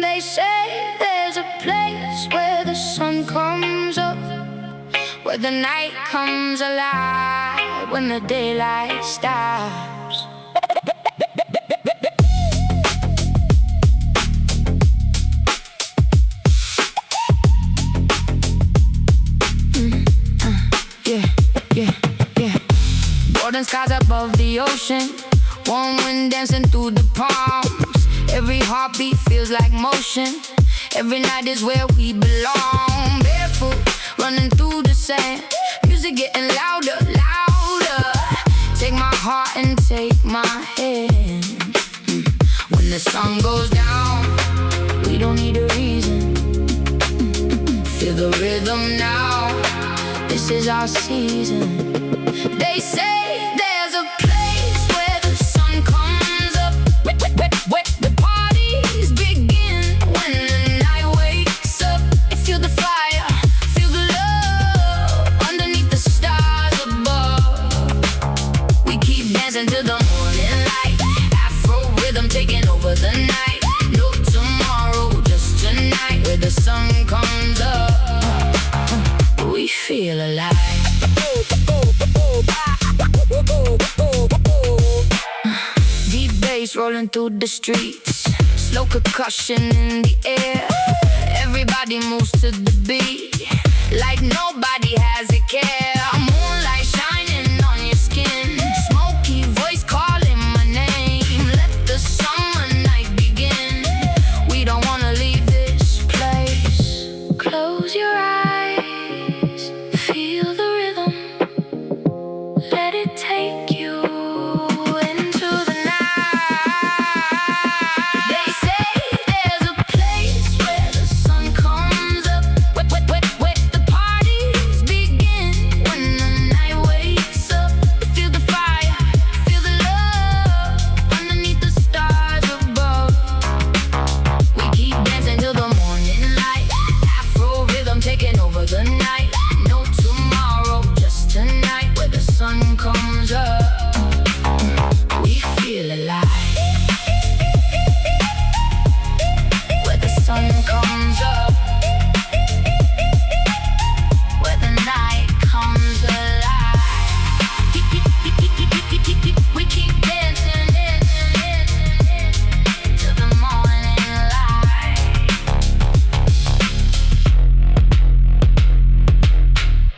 They say there's a place where the sun comes up, where the night comes alive when the daylight stops. Golden skies above the ocean, warm wind dancing through the palms. Every heartbeat feels like motion. Every night is where we belong. Barefoot, running through the sand. Music getting louder, louder. Take my heart and take my hand. When the sun goes down, we don't need a reason. Feel the rhythm now, this is our season. They say there's a place where the sun comes up, where the parties begin. When the night wakes up, I feel the fire, feel the love underneath the stars above. We keep dancing till the morning light, Afro rhythm taking over the night. No tomorrow, just tonight. Where the sun comes up, we feel alive. Deep bass rolling through the streets, slow percussion in the air. Everybody moves to the beat like nobody has a care.